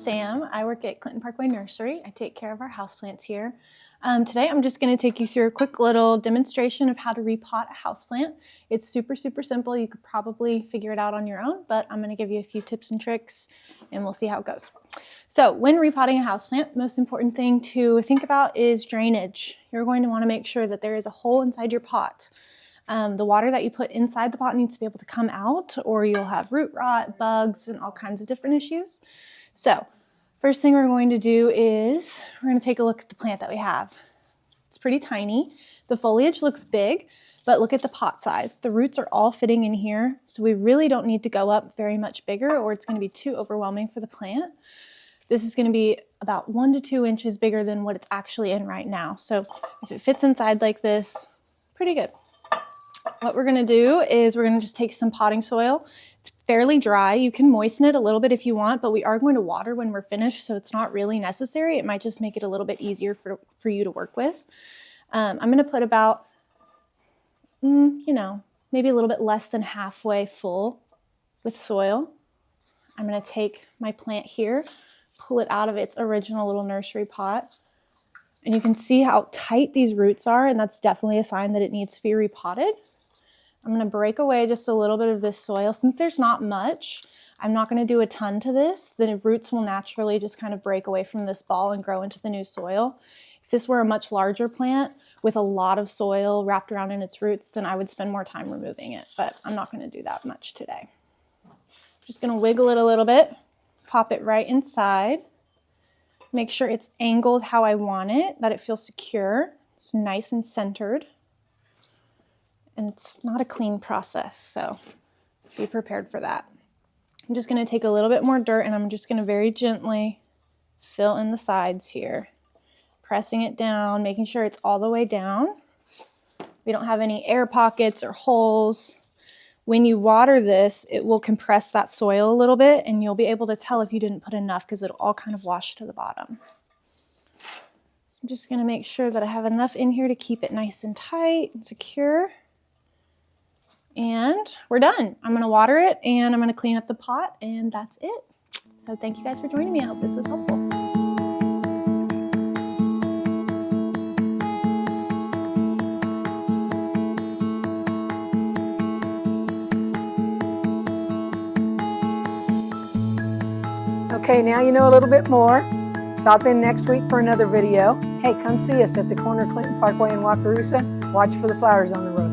Sam. I work at Clinton Parkway Nursery. I take care of our houseplants here. Today I'm just going to take you through a quick little demonstration of how to repot a houseplant. It's super simple. You could probably figure it out on your own, but I'm going to give you a few tips and tricks and we'll see how it goes. So when repotting a houseplant, the most important thing to think about is drainage. You're going to want to make sure that there is a hole inside your pot. The water that you put inside the pot needs to be able to come out, or you'll have root rot, bugs, and all kinds of different issues. So first thing we're going to do is we're going to take a look at the plant that we have. It's pretty tiny. The foliage looks big, but look at the pot size. The roots are all fitting in here, so we really don't need to go up very much bigger or it's going to be too overwhelming for the plant. This is going to be about 1 to 2 inches bigger than what it's actually in right now. So if it fits inside like this, pretty good. What we're going to do is we're going to just take some potting soil. It's fairly dry. You can moisten it a little bit if you want, but we are going to water when we're finished, so it's not really necessary. It might just make it a little bit easier for you to work with. I'm going to put about, maybe a little bit less than halfway full with soil. I'm going to take my plant here, pull it out of its original little nursery pot. And you can see how tight these roots are, and that's definitely a sign that it needs to be repotted. I'm going to break away just a little bit of this soil. Since there's not much, I'm not going to do a ton to this. The roots will naturally just kind of break away from this ball and grow into the new soil. If this were a much larger plant with a lot of soil wrapped around in its roots, then I would spend more time removing it, but I'm not going to do that much today. Just going to wiggle it a little bit, pop it right inside. Make sure it's angled how I want it, that it feels secure. It's nice and centered. And it's not a clean process, so be prepared for that. I'm just going to take a little bit more dirt and I'm just going to very gently fill in the sides here. Pressing it down, making sure it's all the way down. We don't have any air pockets or holes. When you water this, it will compress that soil a little bit and you'll be able to tell if you didn't put enough because it'll all kind of wash to the bottom. So I'm just going to make sure that I have enough in here to keep it nice and tight and secure. And we're done. I'm going to water it and I'm going to clean up the pot and that's it. So thank you guys for joining me. I hope this was helpful. Okay, now you know a little bit more. Stop in next week for another video. Hey, come see us at the corner of Clinton Parkway in Wakarusa. Watch for the flowers on the road.